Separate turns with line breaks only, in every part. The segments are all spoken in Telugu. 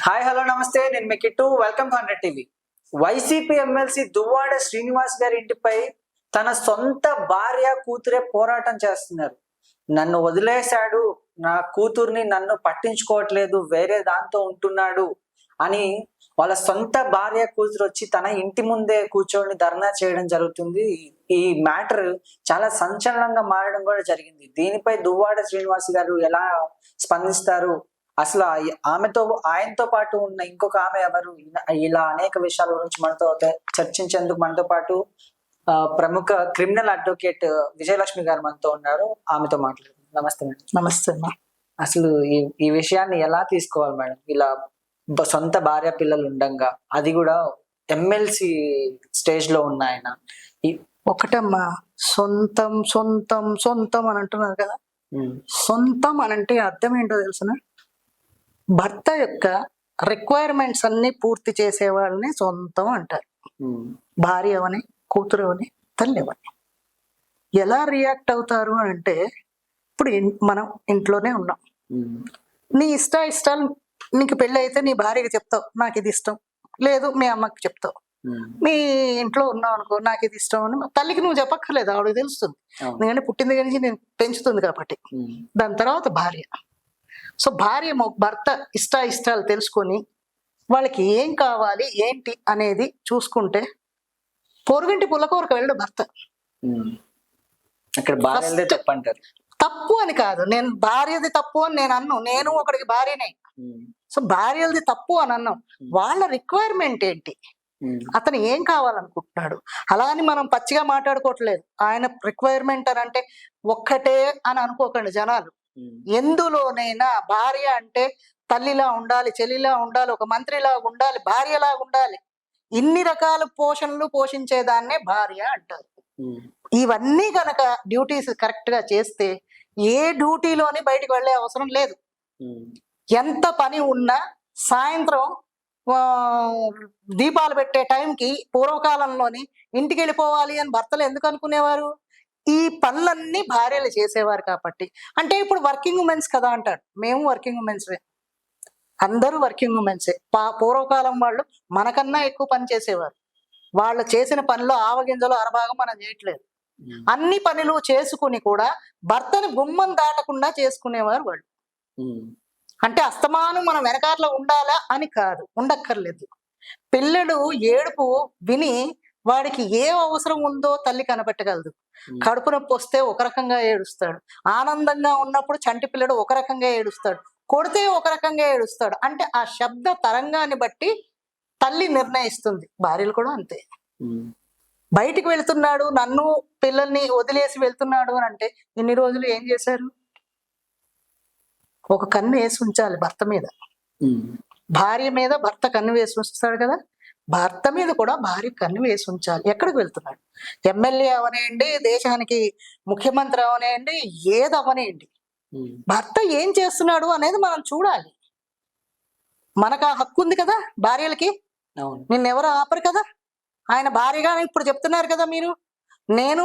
హాయ్ హలో నమస్తే, నేను మీ Kittu. Welcome to 100 TV. YCP MLC Duvvada Srinivas గారి ఇంటిపై తన సొంత భార్య కూతురే పోరాటం చేస్తున్నారు. నన్ను వదిలేశాడు, నా కూతుర్ని నన్ను పట్టించుకోవట్లేదు, వేరే దాంతో ఉంటున్నాడు అని వాళ్ళ సొంత భార్య కూతురు వచ్చి తన ఇంటి ముందే కూర్చొని ధర్నా చేయడం జరుగుతుంది. ఈ మ్యాటర్ చాలా సంచలనంగా మారడం కూడా జరిగింది. దీనిపై దువ్వాడ శ్రీనివాస్ గారు ఎలా స్పందిస్తారు, అసలు ఆయనతో పాటు ఉన్న ఇంకొక ఆమె ఎవరు, ఇలా అనేక విషయాల గురించి మనతో చర్చించేందుకు మనతో పాటు ప్రముఖ క్రిమినల్ అడ్వకేట్ విజయలక్ష్మి గారు మనతో ఉన్నారు. ఆమెతో మాట్లాడుతున్నాం. నమస్తే మేడం.
నమస్తే అమ్మా.
అసలు ఈ విషయాన్ని ఎలా తీసుకోవాలి మేడం? ఇలా సొంత భార్య పిల్లలు ఉండంగా, అది కూడా ఎమ్మెల్సీ స్టేజ్ లో ఉన్న ఆయన.
ఒకటమ్మా, సొంతం సొంతం సొంతం అని అంటున్నారు కదా. సొంతం అని అంటే అర్థం ఏంటో తెలుసునా? భర్త యొక్క రిక్వైర్మెంట్స్ అన్ని పూర్తి చేసే వాళ్ళని సొంతం అంటారు. భార్య అవని, కూతురు అవని, తల్లి అవని. ఎలా రియాక్ట్ అవుతారు అని అంటే, ఇప్పుడు మనం ఇంట్లోనే ఉన్నాం, నీ ఇష్టాలు, నీకు పెళ్ళి అయితే నీ భార్యకి చెప్తావు నాకు ఇది ఇష్టం, లేదు మీ అమ్మకి చెప్తావు. మీ ఇంట్లో ఉన్నావు అనుకో, నాకు ఇది ఇష్టం అని తల్లికి నువ్వు చెప్పక్కర్లేదు, ఆవిడకి తెలుస్తుంది. ఎందుకంటే పుట్టింది నుంచి నేను పెంచుతుంది కాబట్టి. దాని తర్వాత భార్య. సో భార్య భర్త ఇష్టాలు తెలుసుకొని వాళ్ళకి ఏం కావాలి ఏంటి అనేది చూసుకుంటే, పొరుగింటి పుల్లకూరకు వెళ్ళడు భర్త. తప్పు అని కాదు, నేను భార్యది తప్పు అని నేను అన్నాను, నేను ఒకడికి భార్యనే. సో భార్యది తప్పు అని అన్నాం. వాళ్ళ రిక్వైర్మెంట్ ఏంటి, అతను ఏం కావాలనుకుంటున్నాడు, అలా అని మనం పచ్చిగా మాట్లాడుకోవట్లేదు. ఆయన రిక్వైర్మెంట్ అని అంటే ఒక్కటే అని అనుకోకండి జనాలు. ఎందులోనైనా భార్య అంటే తల్లిలా ఉండాలి, చెల్లిలా ఉండాలి, ఒక మంత్రిలా ఉండాలి, భార్యలా ఉండాలి. ఇన్ని రకాల పోషణలు పోషించేదాన్నే భార్య అంటారు. ఇవన్నీ గనక డ్యూటీస్ కరెక్ట్ గా చేస్తే ఏ డ్యూటీలోని బయటకు వెళ్లే అవసరం లేదు. ఎంత పని ఉన్నా సాయంత్రం దీపాలు పెట్టే టైంకి పూర్వకాలంలోని ఇంటికి వెళ్ళిపోవాలి అని భర్తలు ఎందుకు అనుకునేవారు? ఈ పనులన్నీ భార్యలు చేసేవారు కాబట్టి. అంటే ఇప్పుడు వర్కింగ్ ఉమెన్స్ కదా అంటారు. మేము వర్కింగ్ ఉమెన్సే, అందరూ వర్కింగ్ ఉమెన్సే. పూర్వకాలం వాళ్ళు మనకన్నా ఎక్కువ పని చేసేవారు. వాళ్ళు చేసిన పనిలో ఆవగింజలో అరభాగం మనం చేయట్లేదు. అన్ని పనులు చేసుకుని కూడా భర్తని గుమ్మం దాటకుండా చేసుకునేవారు వాళ్ళు. అంటే అస్తమానం మనం వెనకాట్లో ఉండాలా అని కాదు, ఉండక్కర్లేదు. పిల్లడు ఏడుపు విని వాడికి ఏ అవసరం ఉందో తల్లి కనబెట్టగలదు. కడుపు నొప్పి వస్తే ఒక రకంగా ఏడుస్తాడు, ఆనందంగా ఉన్నప్పుడు చంటి పిల్లడు ఒక రకంగా ఏడుస్తాడు, కొడితే ఒక రకంగా ఏడుస్తాడు. అంటే ఆ శబ్ద తరంగాన్ని బట్టి తల్లి నిర్ణయిస్తుంది. భార్యలు కూడా అంతే. బయటికి వెళ్తున్నాడు, నన్ను పిల్లల్ని వదిలేసి వెళ్తున్నాడు అని అంటే ఇన్ని రోజులు ఏం చేశారు? ఒక కన్ను వేసి ఉంచాలి భర్త మీద. భార్య మీద భర్త కన్ను వేసి ఉంచుతాడు కదా, భర్త మీద కూడా భార్య కన్ను వేసి ఉంచాలి. ఎక్కడికి వెళ్తున్నాడు? ఎమ్మెల్యే అవనేయండి, దేశానికి ముఖ్యమంత్రి అవనేయండి, ఏది అవనేయండి, భర్త ఏం చేస్తున్నాడు అనేది మనం చూడాలి. మనకు ఆ హక్కు ఉంది కదా భార్యలకి. నిన్నెవరు ఆపరు కదా. ఆయన భార్యగా ఇప్పుడు చెప్తున్నారు కదా మీరు, నేను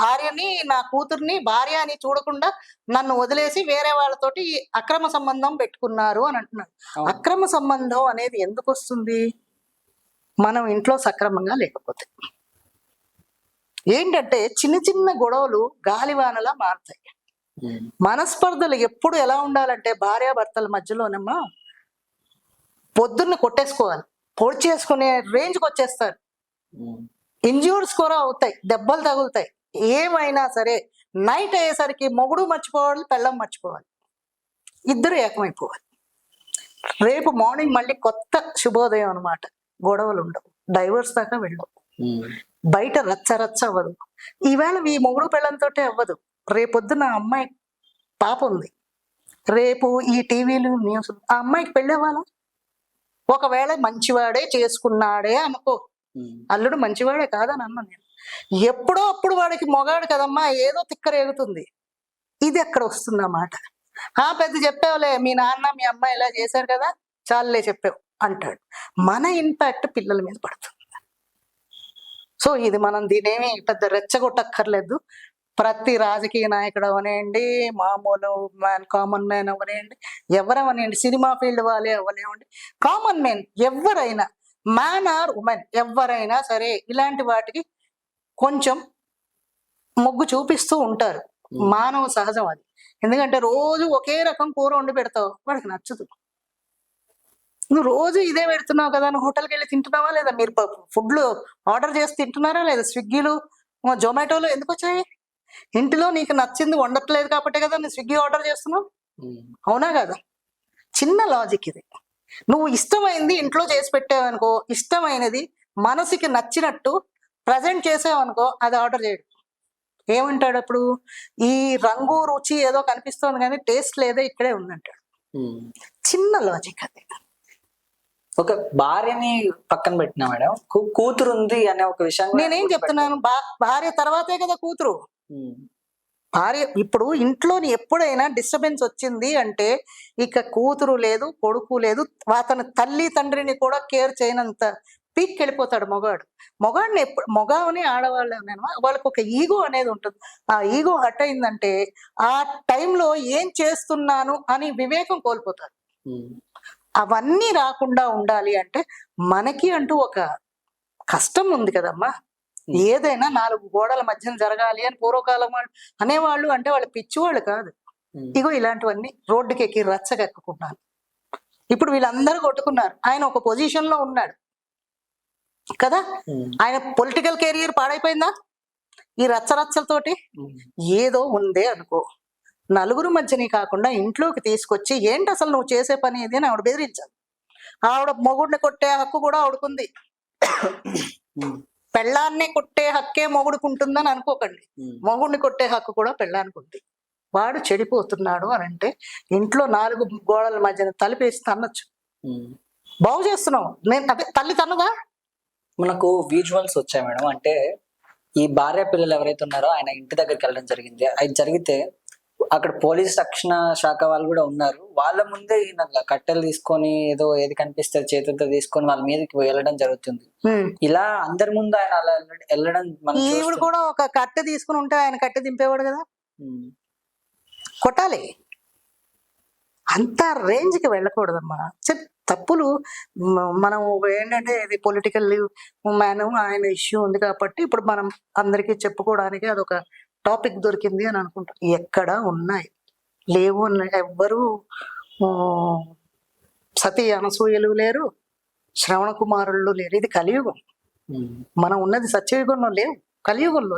భార్యని, నా కూతుర్ని భార్య అని చూడకుండా నన్ను వదిలేసి వేరే వాళ్ళతోటి అక్రమ సంబంధం పెట్టుకున్నారు అని అంటున్నారు. అక్రమ సంబంధం అనేది ఎందుకు వస్తుంది? మనం ఇంట్లో సక్రమంగా లేకపోతే. ఏంటంటే చిన్న చిన్న గొడవలు గాలివానలా మారుతాయి. మనస్పర్ధలు ఎప్పుడు ఎలా ఉండాలంటే, భార్యాభర్తల మధ్యలోనమ్మా పొద్దున్న కొట్టేసుకోవాలి, పొడి చేసుకునే రేంజ్కి వచ్చేస్తారు. ఇంజ్యూర్స్ కూడా అవుతాయి, దెబ్బలు తగులుతాయి. ఏమైనా సరే నైట్ అయ్యేసరికి మొగుడు మర్చిపోవాలి, పెళ్ళం మర్చిపోవాలి, ఇద్దరు ఏకమైపోవాలి. రేపు మార్నింగ్ మళ్ళీ కొత్త శుభోదయం అనమాట. గొడవలు ఉండవు, డైవర్స్ దాకా వెళ్ళవు, బయట రచ్చ అవ్వదు. ఈవేళ ఈ మొగుడు పెళ్ళంతో అవ్వదు. రేపొద్దున అమ్మాయి పాప ఉంది, రేపు ఈ టీవీలు న్యూస్, ఆ అమ్మాయికి పెళ్ళవ్వాలా? ఒకవేళ మంచివాడే చేసుకున్నాడే అనుకో, అల్లుడు మంచివాడే కాదని అన్నాను నేను. ఎప్పుడో అప్పుడు వాడికి మొగాడు కదమ్మా, ఏదో తిక్కరేగుతుంది. ఇది ఎక్కడ వస్తుందన్నమాట. పెద్ద చెప్పావులే, మీ నాన్న మీ అమ్మ ఇలా చేశారు కదా, చాలులే చెప్పావు అంటాడు. మన ఇంపాక్ట్ పిల్లల మీద పడుతుంది. సో ఇది మనం దీనేమి పెద్ద రెచ్చగొట్టక్కర్లేదు. ప్రతి రాజకీయ నాయకుడు అవనేయండి, మామూలు కామన్ మ్యాన్ అవనేయండి, ఎవరవనేయండి, సినిమా ఫీల్డ్ వాళ్ళే అవనివ్వండి, కామన్ మ్యాన్ ఎవరైనా, మ్యాన్ ఆర్ ఉమెన్ ఎవరైనా సరే ఇలాంటి వాటికి కొంచెం మొగ్గు చూపిస్తూ ఉంటారు. మానవ సహజం అది. ఎందుకంటే రోజు ఒకే రకం కూర వండి పెడతావు, వాడికి నచ్చదు. నువ్వు రోజు ఇదే పెడుతున్నావు కదా, నువ్వు హోటల్కి వెళ్ళి తింటున్నావా లేదా, మీరు ఫుడ్లు ఆర్డర్ చేసి తింటున్నారా లేదా, స్విగ్గీలు జొమాటోలు ఎందుకు వచ్చాయి? ఇంటిలో నీకు నచ్చింది వండట్లేదు కాబట్టి కదా నువ్వు స్విగ్గీ ఆర్డర్ చేస్తున్నావు, అవునా కదా? చిన్న లాజిక్ ఇది. నువ్వు ఇష్టమైంది ఇంట్లో చేసి పెట్టావనుకో, ఇష్టమైనది మనసుకి నచ్చినట్టు ప్రజెంట్ చేసావనుకో, అది ఆర్డర్ చేయడు. ఏమంటాడు అప్పుడు? ఈ రంగు రుచి ఏదో కనిపిస్తోంది కానీ టేస్ట్ లేదో ఇక్కడే ఉందంటాడు. చిన్న లాజిక్ అది.
ఒక భార్యని పక్కన పెట్టినా మేడం, కూతురు ఉంది అనే ఒక విషయం
నేనేం చెప్తున్నాను, భార్య తర్వాతే కదా కూతురు. భార్య ఇప్పుడు ఇంట్లోని ఎప్పుడైనా డిస్టర్బెన్స్ వచ్చింది అంటే ఇక కూతురు లేదు, కొడుకు లేదు, అతని తల్లి తండ్రిని కూడా కేర్ చేయనంత పీక్కి వెళ్ళిపోతాడు మొగాడిని. ఎప్పుడు మొగాని ఆడవాళ్ళు వాళ్ళకి ఒక ఈగో అనేది ఉంటుంది. ఆ ఈగో హట్ అయిందంటే ఆ టైంలో ఏం చేస్తున్నాను అని వివేకం కోల్పోతారు. అవన్నీ రాకుండా ఉండాలి అంటే మనకి అంటూ ఒక కష్టం ఉంది కదమ్మా. ఏదైనా 4 గోడల మధ్యన జరగాలి అని పూర్వకాలం వాళ్ళు అనేవాళ్ళు. అంటే వాళ్ళు పిచ్చివాళ్ళు కాదు. ఇగో ఇలాంటివన్నీ రోడ్డుకి ఎక్కి రచ్చకెక్కుకున్నాను. ఇప్పుడు వీళ్ళందరూ కొట్టుకున్నారు, ఆయన ఒక పొజిషన్ లో ఉన్నాడు కదా, ఆయన పొలిటికల్ కెరియర్ పాడైపోయిందా ఈ రచ్చరచ్చలతోటి? ఏదో ఉందే అనుకో, నలుగురు మధ్యని కాకుండా ఇంట్లోకి తీసుకొచ్చి ఏంటి అసలు నువ్వు చేసే పని ఇది అని ఆవిడ బెదిరించాలి. ఆవిడ మొగుడిని కొట్టే హక్కు కూడా ఆవిడకుంది. పెళ్ళాన్ని కొట్టే హక్కే మొగుడికి ఉంటుందని అనుకోకండి, మొగుడిని కొట్టే హక్కు కూడా పెళ్ళానికి ఉంది. వాడు చెడిపోతున్నాడు అని అంటే ఇంట్లో 4 గోడల మధ్యన తలిపేసి తన్నొచ్చు. బాగు చేస్తున్నావు, నేను అదే తల్లి తన్నదా?
మనకు విజువల్స్ వచ్చాయి మేడం. అంటే ఈ భార్య పిల్లలు ఎవరైతే ఉన్నారో ఆయన ఇంటి దగ్గరికి వెళ్ళడం జరిగింది. అది జరిగితే అక్కడ పోలీస్ రక్షణ శాఖ వాళ్ళు కూడా ఉన్నారు. వాళ్ళ ముందే ఈయన కట్టెలు తీసుకొని ఏదో ఏది కనిపిస్తే చేతులతో తీసుకొని వాళ్ళ మీదకి వెళ్ళడం జరుగుతుంది. ఇలా అందరి ముందు ఆయన అలా వెళ్ళడం
ఈవిడ కూడా ఒక కట్టె తీసుకుని ఉంటే ఆయన కట్టె దింపేవాడు కదా, కొట్టాలి. అంత రేంజ్ కి వెళ్ళకూడదమ్మా. తప్పులు మనం ఏంటంటే ఇది పొలిటికల్ మ్యాన్ ఆయన ఇష్యూ ఉంది కాబట్టి ఇప్పుడు మనం అందరికీ చెప్పుకోవడానికి అదొక టాపిక్ దొరికింది అని అనుకుంటాం. ఎక్కడ ఉన్నాయి లేవు, ఎవ్వరు సతీ అనసూయలు లేరు, శ్రవణ కుమారులు లేరు. ఇది కలియుగం. మనం ఉన్నది సత్యయుగంలో లేవు, కలియుగంలో.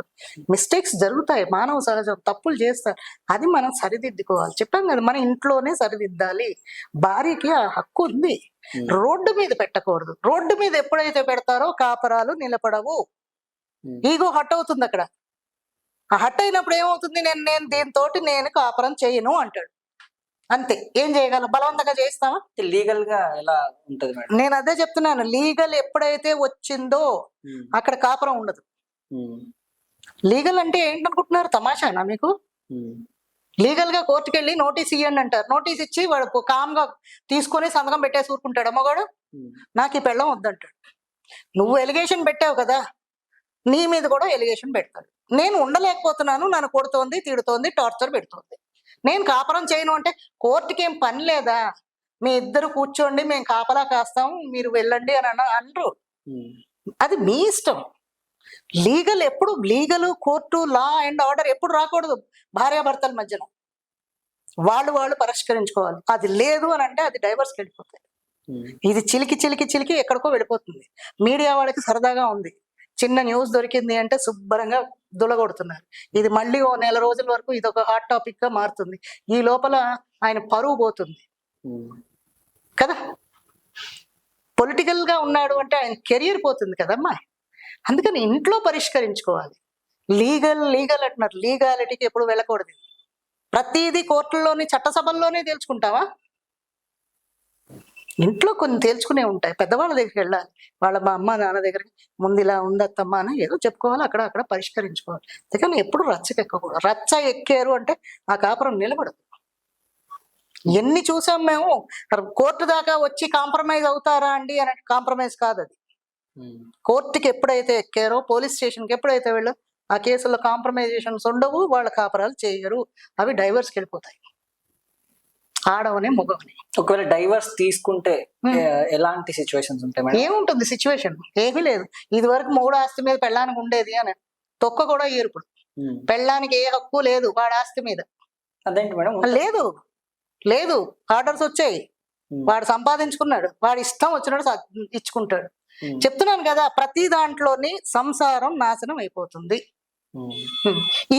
మిస్టేక్స్ జరుగుతాయి, మానవ సహజం, తప్పులు చేస్తారు. అది మనం సరిదిద్దుకోవాలి. చెప్పాం కదా, మన ఇంట్లోనే సరిదిద్దాలి. భార్యకి ఆ హక్కు ఉంది. రోడ్డు మీద పెట్టకూడదు. రోడ్డు మీద ఎప్పుడైతే పెడతారో కాపరాలు నిలబడవు. ఈగో హట్ అవుతుంది అక్కడ. ఆ హట్ అయినప్పుడు ఏమవుతుంది, నేను దీంతో నేను కాపురం చేయను అంటాడు. అంతే. ఏం చేయగలం? బలవంతంగా చేస్తావా?
లీగల్ గా ఎలా ఉంటది మేడం?
నేను అదే చెప్తున్నాను. లీగల్ ఎప్పుడైతే వచ్చిందో అక్కడ కాపురం ఉండదు. లీగల్ అంటే ఏంటనుకుంటున్నారు? తమాషానా మీకు? లీగల్ గా కోర్టుకి వెళ్ళి నోటీస్ ఇవ్వండి అంటారు. నోటీస్ ఇచ్చి వాడు కామ్ గా తీసుకొని సంతకం పెట్టేసి ఊరుకుంటాడు. అమ్మగాడు నాకు ఈ పెళ్ళం వద్దంటాడు. నువ్వు ఎలిగేషన్ పెట్టావు కదా, నీ మీద కూడా ఎలిగేషన్ పెడతాడు. నేను ఉండలేకపోతున్నాను, నన్ను కొడుతోంది, తిడుతోంది, టార్చర్ పెడుతోంది, నేను కాపురం చేయను అంటే కోర్టుకి ఏం పని లేదా? మీ ఇద్దరు కూర్చోండి, మేము కాపలా కాస్తాం, మీరు వెళ్ళండి అని అనరు. అది మీ ఇష్టం. లీగల్ ఎప్పుడు, legal court, law and order ఎప్పుడు రాకూడదు భార్యాభర్తల మధ్యన. వాళ్ళు పరిష్కరించుకోవాలి. అది లేదు అని అంటే అది డైవర్స్కి వెళ్ళిపోతాయి. ఇది చిలికి ఎక్కడికో వెళ్ళిపోతుంది. మీడియా వాళ్ళకి సరదాగా ఉంది, చిన్న న్యూస్ దొరికింది అంటే శుభ్రంగా దులగొడుతున్నారు. ఇది మళ్ళీ ఓ నెల రోజుల వరకు ఇది ఒక హాట్ టాపిక్ గా మారుతుంది. ఈ లోపల ఆయన పరువు పోతుంది కదా. పొలిటికల్ గా ఉన్నాడు అంటే ఆయన కెరియర్ పోతుంది కదమ్మా. అందుకని ఇంట్లో పరిష్కరించుకోవాలి. లీగల్ అంటున్నారు, లీగాలిటీకి ఎప్పుడు వెళ్ళకూడదు. ప్రతిదీ కోర్టుల్లోని చట్టసభల్లోనే తేల్చుకుంటావా? ఇంట్లో కొన్ని తేల్చుకునే ఉంటాయి. పెద్దవాళ్ళ దగ్గరికి వెళ్ళాలి, వాళ్ళ మా అమ్మ నాన్న దగ్గరికి ముందు ఇలా ఉందత్తమ్మా అని ఏదో చెప్పుకోవాలి, అక్కడ పరిష్కరించుకోవాలి. అందుకని ఎప్పుడు రచ్చకెక్కకూడదు. రచ్చ ఎక్కారు అంటే ఆ కాపురం నిలబడదు. ఎన్ని చూసాం మేము. కోర్టు దాకా వచ్చి కాంప్రమైజ్ అవుతారా అండి అని? కాంప్రమైజ్ కాదు అది. కోర్టుకి ఎప్పుడైతే ఎక్కారో, పోలీస్ స్టేషన్కి ఎప్పుడైతే వెళ్ళో ఆ కేసుల్లో కాంప్రమైజేషన్స్ ఉండవు, వాళ్ళ కాపరాలు చేయరు, అవి డైవర్స్కి వెళ్ళిపోతాయి, ఆడవని మగవని.
ఒకవేళ డైవర్స్ తీసుకుంటే ఎలాంటి సిచ్యువేషన్స్ ఉంటాయి మేడం?
ఏముంటుంది సిచ్యువేషన్? ఏమీ లేదు. ఇది వరకు మూడు ఆస్తి మీద పెళ్ళానికి ఉండేది అని తొక్క కూడా ఇయ్యరు ఇప్పుడు. పెళ్ళానికి ఏ హక్కు లేదు వాడి ఆస్తి మీద.
అదేంటి మేడం?
లేదు లేదు, ఆర్డర్స్ వచ్చాయి, వాడు సంపాదించుకున్నాడు, వాడు ఇష్టం వచ్చినట్టు ఇచ్చుకుంటాడు. చెప్తున్నాను కదా, ప్రతి దాంట్లోని సంసారం నాశనం అయిపోతుంది.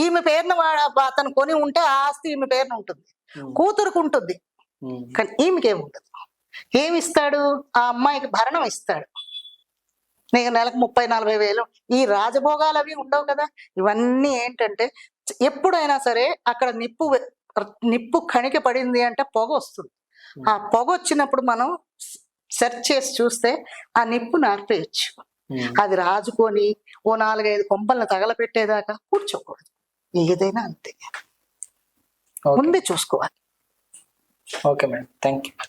ఈమె పేరున అతను కొని ఉంటే ఆ ఆస్తి ఈమె పేరున ఉంటుంది, కూతురుకు ఉంటుంది, కానీ ఈమెకేముంటుంది. ఏమి ఇస్తాడు? ఆ అమ్మాయికి భరణం ఇస్తాడు, నీకు నెలకు 30-40 వేలు. ఈ రాజభోగాలు అవి ఉండవు కదా. ఇవన్నీ ఏంటంటే ఎప్పుడైనా సరే అక్కడ నిప్పు కణిక పడింది అంటే పొగ వస్తుంది. ఆ పొగ వచ్చినప్పుడు మనం సెర్చ్ చేసి చూస్తే ఆ నిప్పు నార్పేయచ్చు. అది రాజుకొని ఓ 4-5 కొంపలను తగలపెట్టేదాకా కూర్చోకూడదు. ఏదైనా అంతే, ముందే చూసుకోవాలి.
Okay madam, thank you.